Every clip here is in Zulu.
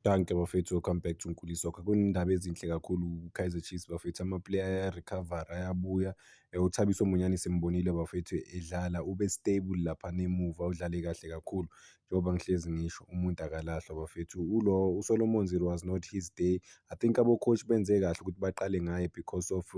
Danke bafethu, welcome back to Nkulisokha. Kunendaba ezinhle kakhulu u-Kaizer Chiefs bafethu, ama-player aya-recover-a ayabuya. UThabiso Munyani simbonile bafethu edlala, ube stable laphana emuva, udlale kahle kakhulu. Njengoba ngihlezi ngisho, umuntu akalahlwa bafethu. uSolomon Zille was not his day. I think abo-coach benze kahle ukuthi baqale ngaye because of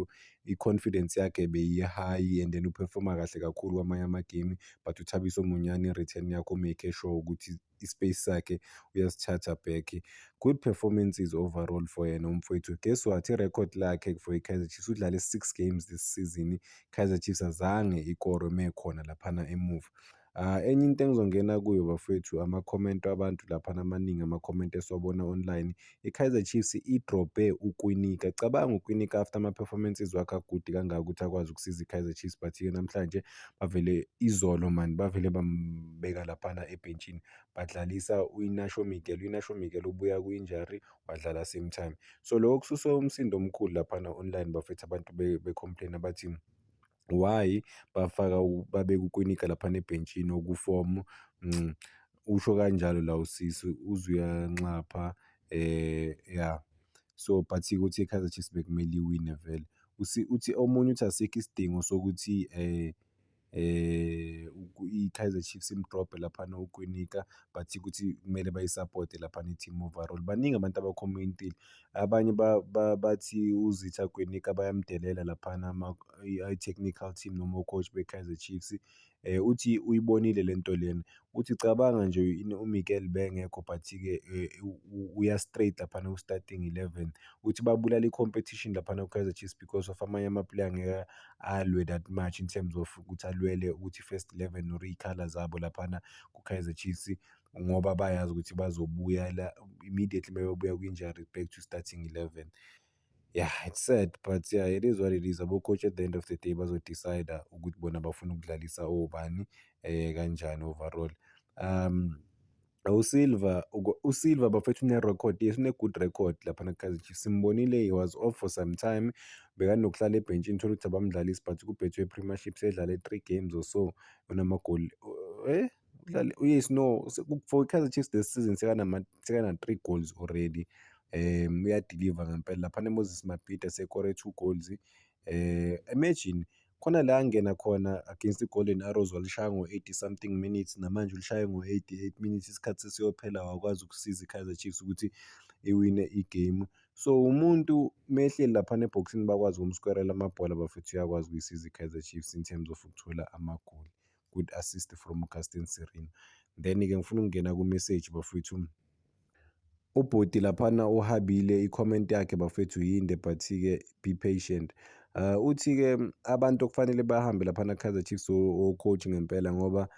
i-confidence yakhe beyi-high and then uphefoma kahle kakhulu kwamanye amagemu. But uThabiso Munyani i-return yakho make sure ukuthi i-space sakhe uyasithatha back. Good performances overall for yena umfowethu. Guess what? I-record lakhe for i-Kaizer Chiefs udlale 6 games this season. Kaizer Chiefs azange ikoro mekhona laphana emuva. Enye into engizongena kuyo bafowethu, ama-comment abantu laphana amaningi, ama-comment esiwabona online. I-Kaizer Chiefs idrobhe uKwinika. Cabanga uKwinika after ama-performances wakhe a-good kangaka ukuthi akwazi ukusiza i-Kaizer Chiefs, but-ke namhlanje bavele izolo man bavele bambeka laphana ebhentshini badlalisa u-Inacho Miguel. U-Inacho Miguel ubuya kwi-injury wadlala same time. So lokho kususe umsindo omkhulu laphana online bafethu, abantu be-complain bathi why babeka uKwinika laphana ebhentshini okufomu. Usho kanjalo la usisi uzwe uyanxapha yeah. So but-ke uthi i-Kaizer Chiefs bekumele iwine vele. Uthi omunye uthi asikho isidingo sokuthi i-Kaizer Chiefs imdrobhe laphana uKwinika, but ukuthi kumele bayisapothe laphana i-team overall. Baningi abantu abakhomentile, abanye bathi uZitha Kwinika bayamdelela laphana i-technical team noma u-coach be-Kaizer Chiefs. Uthi uyibonile lento lena, uthi cabanga nje uMikel bengekho but-ke uya-straight laphana ku-starting 11. Uthi babulala i-competition laphana ku-Kaizer Chiefs because of amanye ama-player angeke alwe that much in terms of ukuthi alwele ukuthi first 11 or iy'khala zabo laphana ku-Kaizer Chiefs, ngoba bayazi ukuthi bazobuya la immediately beyobuya kwi-injury back to starting 11. Yeah, it's sad but yeah, it is what it is. Abo-coach at the end of the day bazo-decide-a ukuthi bona bafuna ukudlalisa obani kanjani overall. uSilva bafethu une-record, yes, une-good record laphana ku-Kaizer Chiefs. Simbonile he was off for some time, bekanokuhlala ebhentshini thola ukuthi abamdlalisi, but kubhethwe Premiership sedlale 3 games or so, unamagoli yes, no, for Kaizer Chiefs this season sekana 3 goals already. Uyadeliver ngempela laphana Moses Mabhida sekore 2 goals. Imagine khona la angena khona against iGolden Arrows walishaya ngo-80 something minutes, namanje ulishaye ngo-88 minutes, isikhathi sesiyophela wakwazi ukusiza i-Kaizer Chiefs ukuthi iwine igame. So umuntu mehleli laphana eboxini bakwazi ukumskorela amabhola bafethu, uyakwazi ukuyisiza i-Kaizer Chiefs in terms of ukuthola amagoli. Good assist from Gaston Sirina. Then-ke ngifuna ukungena ku-message bafethu. Ubhoti laphana uhabile, i-comment yakhe bafethu yinde but-ke be patient. Uthi-ke abantu okufanele bahambe laphana Kaizer Chiefs o-coach ngempela ngoba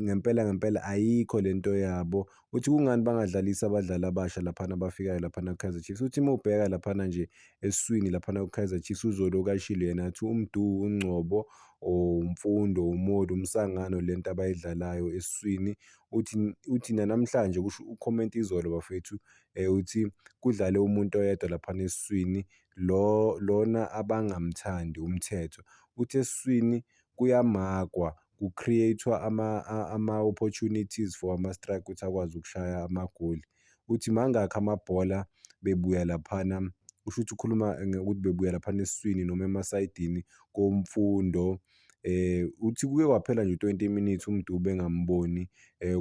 ngempela ayikho lento yabo. Uthi kungani bangadlalisi abadlali abasha laphana abafikayo laphana Kaizer Chiefs. Uthi mawubheka laphana nje esiswini laphana Kaizer Chiefs uZolo kashilo yena athi uMdu, uNgcobo, uMfundo, uModu, uMsangano lento abayidlalayo esiswini. Uthi namhlanje kusho ucomment izolo bafethu, uthi kudlale umuntu oyedwa laphana esiswini lona abangamthandi umthetho. Uthi esiswini kuyamakwa, ku-create-wa ama-opportunities for ama-strike ukuthi akwazi ukushaya amagoli. Uthi mangakhi amabhola bebuya laphana, kusho ukuthi ukhuluma ukuthi bebuya laphana esiswini noma emasayidini koMfundo. Uthi kuke kwaphela nje 20 minutes uMdu bengamboni,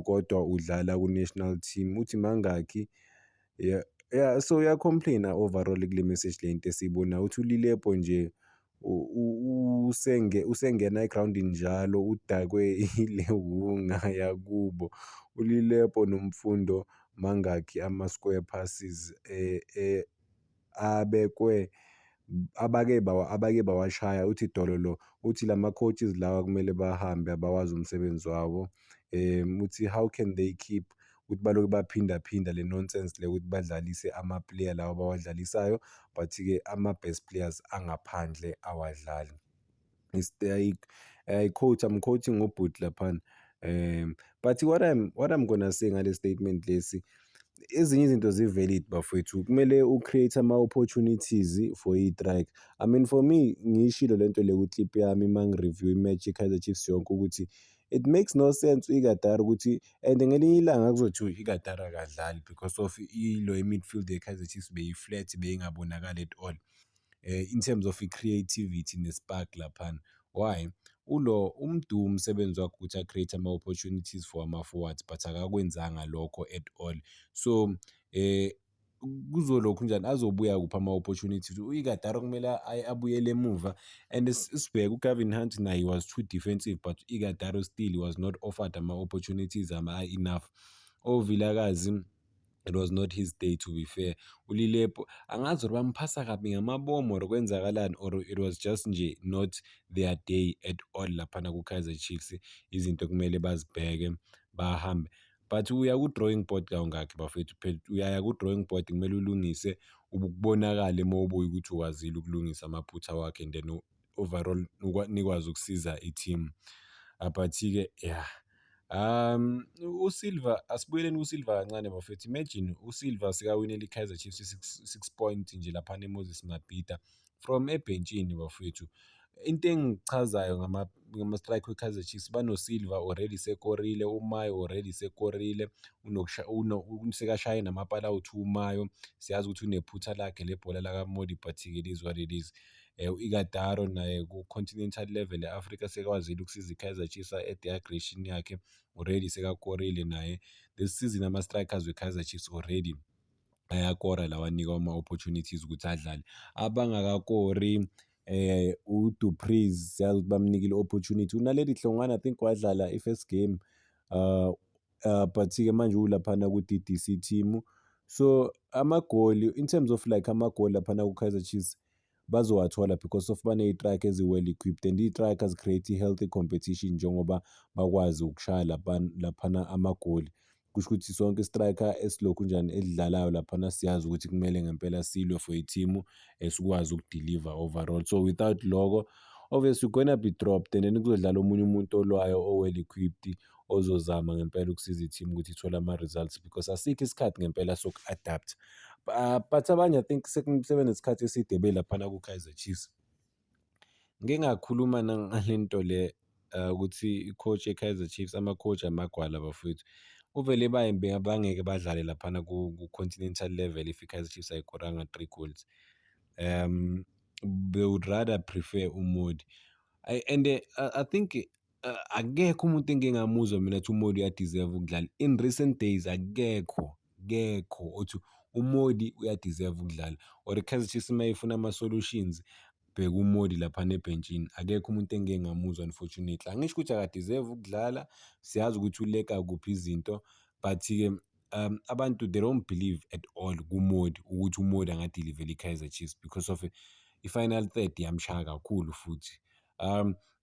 kodwa udlala ku-national team. Uthi mangakhi, yeah, so uyacomplain-a overall kule message le into esiyibonayo. Uthi uLilepo nje usengena egrawundini njalo udakwe ile wunga yakubo. uLilepo noMfundo mangakhi ama-square passes abake bawashaya. Uthi Dololo, uthi lama-coaches lawa kumele bahambe abawazi umsebenzi wabo. Uthi how can they keep ukuthi baloku baphinda le nonsense le ukuthi badlalise ama-player lawa abawadlalisayo but-ke ama-best players angaphandle awadlali. I'm quoting ubhuti laphana. But what I'm gonna say ngale statement lesi, ezinye izinto zi-valid bafethu, kumele u-create ama-opportunities for i-strike. I mean for me ngiyishilo lento le ku-clip yami mangireview i-match i-Kaizer Chiefs yonke ukuthi it makes no sense u-Igatari ukuthi and ngelinye ilanga kuzothiwa i-Igatari akadlali because of ilo i-midfield ye-Kaizer Chiefs beyi-flat beyingabonakali at all in terms of i-creativity ne-spark laphana. Why? Umdu umsebenzi wakhe ukuthi a-create ama-opportunities for ama-forwards but akakwenzanga lokho at all. So kuzolokhu njani azobuya kuphi ama-opportunities u-Igatari kumele abuyele emuva and sibheke uGavin Hunt naye he was too defensive but Igatari still was not offered ama-opportunities enough. Ovilakazi it was not his day to be fair. uLilepo angazi or bamphasa kabi ngamabomo or kwenzakalani or it was just nje not their day at all laphana ku-Kaizer Chiefs. Izinto kumele bazibheke bahambe but uya ku-drawing board kawungakhi bafethu phela uyaya ku-drawing board kumele ulungise ukubonakale uma ubuye ukuthi ukwazile ukulungisa amaphutha wakhe and then overall nikwazi ukusiza i-team. But-ke yeah uSilva asibuyeleni kuSilva kancane bafethu. Imagine uSilva sikawinela i-Kaizer Chiefs 6 point nje laphana eMoses Mabhida from ebhentshini bafethu. Into engichazayo ngama-strike we-Kaizer Chiefs banoSilva already sekorile, uMayo already sekorile, sekashaye namapala awu-2 uMayo. Siyazi ukuthi unephutha lakhe lebhola lakaModi but-ke it is what it is. U-Igataro naye ku-continental level e-Africa sekwazile ukusiza i-Kaizer Chiefs at the-aggression yakhe already sekakorile naye. This season ama-strikers we-Kaizer Chiefs already ayakora lawanikwa ama-opportunities ukuthi adlale. Abangakakori uDupreez siyazi ukuthi bamnikile opportunity. uNaledi Hlongwane I think wadlala i-first game but-ke manje ulaphana ku-DDC team. So amagoli in terms of like amagoli laphana ku-Kaizer Chiefs bazowathola because of bane-strike ezi-well equipped and i-strikers create i-healthy competition njengoba bakwazi ukushaya laphana amagoli. Kusho ukuthi sonke i-striker esilokhu njani elidlalayo laphana siyazi ukuthi kumele ngempela silwe for i-team esikwazi ukudeliver overall. So without lokho obviously you're gonna be dropped and then kuzodlala omunye umuntu olwayo o-well equipped ozozama ngempela ukusiza i-team ukuthi ithole ama-results because asikho isikhathi ngempela soku-adapt. But abanye I think sebenesikhathi eside belaphana ku-Kaizer Chiefs. Ngike ngakhuluma ngale nto le ukuthi i-coach ye-Kaizer Chiefs ama-coach amagwala bafethu uvele bangeke badlale laphana ku-continental level if i-Kaizer Chiefs ayikoranga 3 goals. They would rather prefer uModi. I think akekho umuntu engingamuzwa mina ukuthi uModi uyadeserve ukudlala. In recent days akekho uthi uModi uyadeserve ukudlala or i-Kaizer Chiefs mayifuna ama-solutions bheka uModi laphana ebhentshini. Akekho umuntu engike ngamuzwa unfortunately. Angisho ukuthi akadeserve ukudlala, siyazi ukuthi uleka kuphi izinto but-ke abantu they don't believe at all kuModi ukuthi uModi angadeliver i-Kaizer Chiefs because of i-final third yamshaya kakhulu futhi.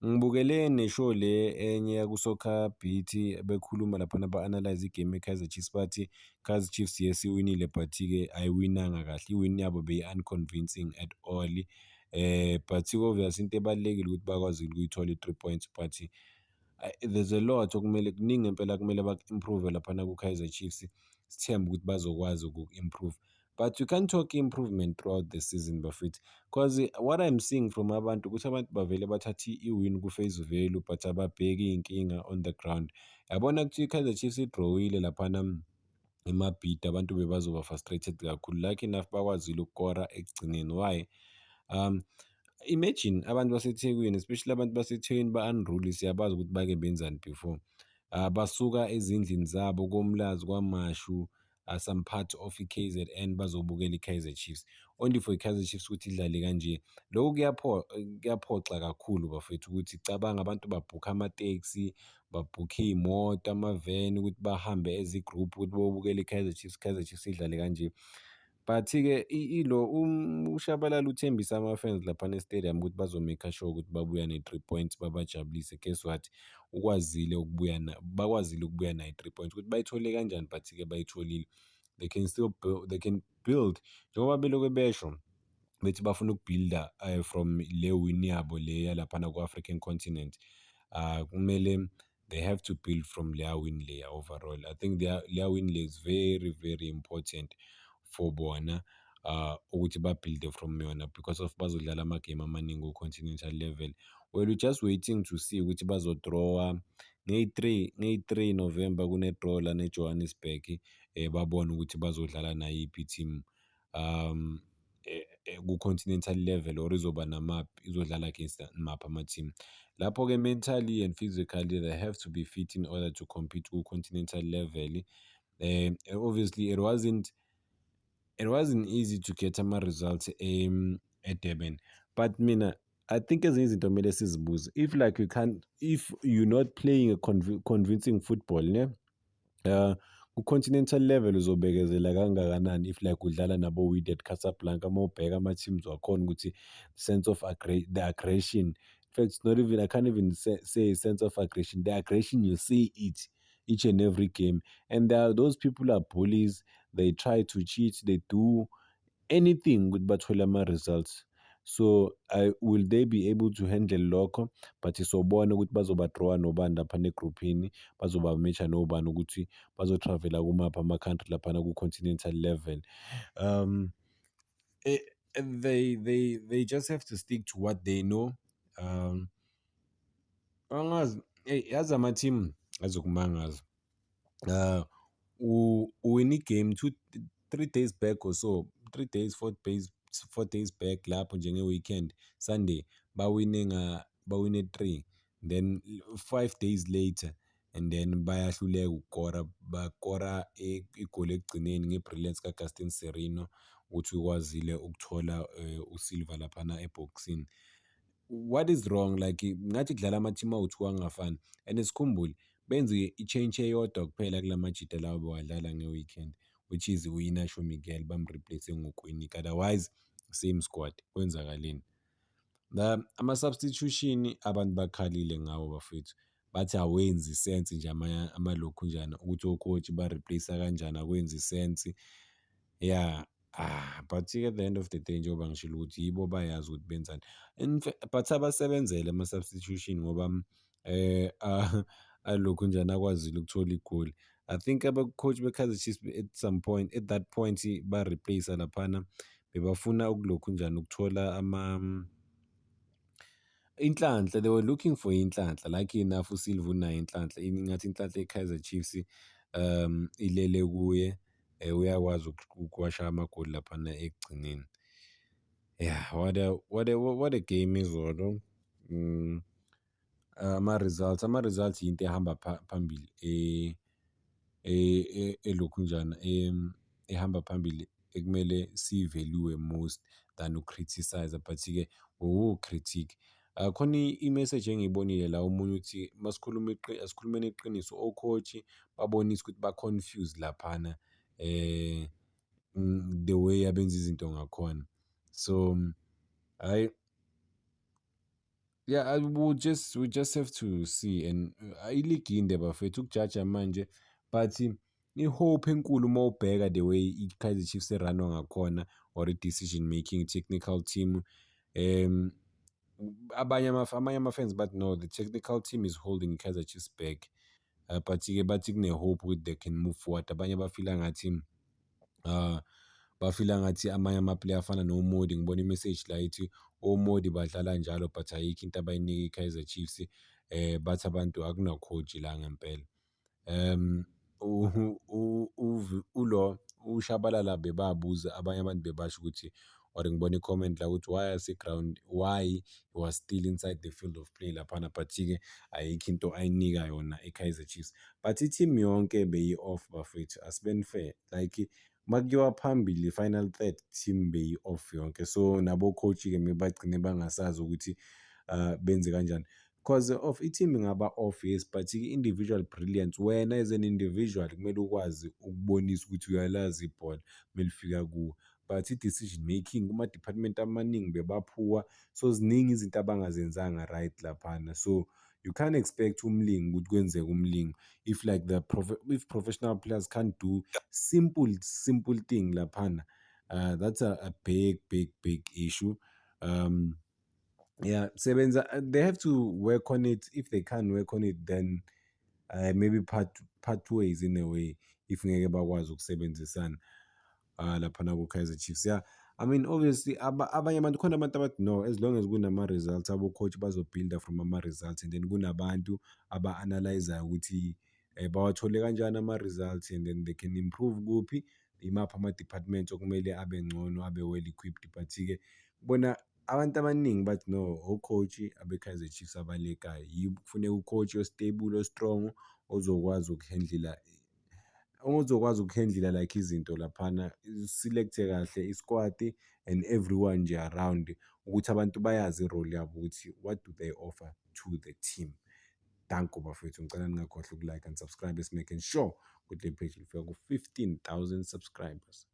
Ngibukele neshow le enye yaku-Soccer Beat bekhuluma laphana ba-analyze igame ye-Kaizer Chiefs bathi Kaizer Chiefs yes iwinile but-ke ayiwinanga kahle. I-win yabo beyi-unconvincing at all. But obviously into ebalulekile ukuthi bakwazile ukuyithola i-3 points but there's a lot okumele kuningi ngempela kumele baku-improve laphana ku-Kaizer Chiefs. Sithemba ukuthi bazokwazi uku-improve. But you can't talk improvement throughout the season bafethu because what I'm seeing from abantu ukuthi abantu bavele bathathe i-win ku-face value but ababheki iy'nkinga on the ground. Yabona ukuthi i-Kaizer Chiefs idrawile laphana eMabhida abantu bebazoba frustrated kakhulu. Lucky enough bakwazile ukukora ekugcineni. Why? Imagine abantu baseThekwini especially abantu baseThekwini ba-unruly siyabazi ukuthi bake benzani before. Basuka ezindlini zabo koMlazi kwaMashu some part of i-KZN bazobukela i-Kaizer Chiefs only for i-Kaizer Chiefs ukuthi idlale kanje. Lokhu kuyaphoxa kakhulu bafethu ukuthi cabanga abantu babhukha amateksi, babhukhe iy'moto, amaveni ukuthi bahambe as i-group ukuthi bobukela i-Kaizer Chiefs idlale kanje. But-ke uShabalala uthembisa ama-fans laphana e-stadium ukuthi bazomake sure ukuthi babuya ne-3 points babajabulise. Guess what? Bakwazile ukubuya nayi-3 points ukuthi bayithole kanjani but-ke bayitholile. They can build njengoba belokhu besho bethi bafuna ukubuilda from le win yabo le yalaphana ku-African continent. Kumele they have to build from their win layer overall. I think their win layer is very, very important for bona ukuthi ba-build from yona because of bazodlala amagame amaningi ku-continental level. Well, we're just waiting to see ukuthi bazodrawa ngeyi-3 November kune-draw la neJohannesburg, babona ukuthi bazodlala nayiphi team ku-continental level or izoba namaphi, izodlala against maphi ama-team. Lapho-ke mentally and physically they have to be fit in order to compete ku-continental level. Obviously it wasn't easy to get ama-results eDurban, but mina I think ezinye izinto kumele sizibuze, if you're not playing a convincing football, ne, ku-continental level uzobekezela kangakanani if udlala nabo Wydad Casablanca uma ubheka ama-teams wakhona ukuthi sense of the aggression. In fact, it's not even, I can't even say sense of aggression. The aggression, you see it each and every game. And those people are bullies. They try to cheat. They do anything with bathole results. So will they be able to handle lokho? But isobona ukuthi bazoba-draw nobani laphana egruphini, bazoba-matcha nobani ukuthi bazotravela kumaphi ama-country laphana ku-continental level. They just have to stick to what they know. Angazi, yazi ama-team azokumangaza. Win igame 3 days back or so, 3 days, 4 days back lapho njenge-weekend, Sunday, bawine 3, then 5 days later, and then bayahluleka bakora igoli ekugcineni nge-brilliance kaGustin Sereno ukuthi ukwazile ukuthola usilver laphana eboxini. What is wrong? Ngathi kudlala ama-team awu-2 angafani, and sikhumbule benze i-change eyodwa kuphela kula majita lawo bewadlala nge-weekend, which is u-Inacio Miguel bamreplace ngoQuinic, otherwise same squad. Kwenzakaleni? Ama-substitution abantu bakhalile ngawo bafethu, bathi awenzi sense nje amalokhunjana ukuthi ocoach ba-replace kanjani, akwenzi sense. Yeah, but at the end of the day njengoba ngishilo ukuthi yibo bayazi ukuthi benzani. But abasebenzele ama-substitution ngoba alokhunjana akwazile ukuthola igoli. I think aba-coach be-Kaizer Chiefs at that point ba-replace laphana, bebafuna ukulokhunjana ukuthola inhlanhla. They were looking for inhlanhla, lucky enough uSilva unayo inhlanhla, ngathi inhlanhla ye-Kaizer Chiefs ilele kuye, uyakwazi ukuwasha amagoli laphana ekugcineni. Yeah, what a game izolo. Ama-results yinto ehamba phambili elokhunjana ehamba phambili ekumele siyivelue most than uku-criticize. But-ke critique, khona i-message engiyibonile la omunye uthi asikhulumeni iqiniso, o-coach babonisa ukuthi ba-confused laphana the way abenza izinto ngakhona. So yeah, we just have to see. And iligi inde bafethu ukujaja manje, but i-hope enkulu uma ubheka the way i-Kaizer Chiefs eranwa ngakhona, or i-decision making, technical team, amanye ama-fans bathi no, the technical team is holding Kaizer Chiefs back. But-ke bathi kune-hope ukuthi they can move forward. Abanye bafila ngathi amanye ama-player afana noModi, ngibona i-message la ithi oModi badlala njalo but ayikho into abayinika i-Kaizer Chiefs. Bathi abantu akuna-coach la ngempela. uShabalala bebabuza abanye abantu bebasho ukuthi, or ngibona i-comment la ukuthi why he was still inside the field of play laphana, but-ke ayikho into ayinika yona i-Kaizer Chiefs. But i-team yonke beyi-off bafethu, asibeni fair, makuyiwa phambili final third team beyi-off yonke. So nabo-coach-ke bagcine bangasazi ukuthi benze kanjani, because of i-team ingaba off, yes, but individual brilliance, wena as an individual kumele ukwazi ukubonisa ukuthi uyalazi ibhola melifika kuwe. But i-decision making kuma-department amaningi bebaphuwa, so ziningi izinto abangazenzanga right laphana. So you can't expect umlingi ukuthi kwenzeke umlingi if if professional players can't do simple thing laphana. That's a big issue. Yeah, they have to work on it. If they can't work on it, then maybe part ways in a way, if ngeke bakwazi ukusebenzisana laphana ku-Kaizer Chiefs. Yeah, I mean obviously abanye abantu khona abantu abathi no, as long as kunama-results abo-coach bazo-build-a from ama-results, and then kunabantu aba-analyse-ayo ukuthi bawathole kanjani ama-results, and then they can improve kuphi, imaphi ama-departments okumele abe ngcono, abe well equipped. But-ke bona abantu abaningi bathi no, o-coach abe-Kaizer Chiefs abalekayo kufuneka u-coach o-stable, o-strong, ozokwazi ukuhendlela like izinto laphana, select-e kahle i-squad and everyone nje around, ukuthi abantu bayazi i-role yabo ukuthi what do they offer to the team. Danko bafowethu, ngicela ningakhohlwa uku-like and subscribe, making sure ukuthi le page lifika ku-15,000 subscribers.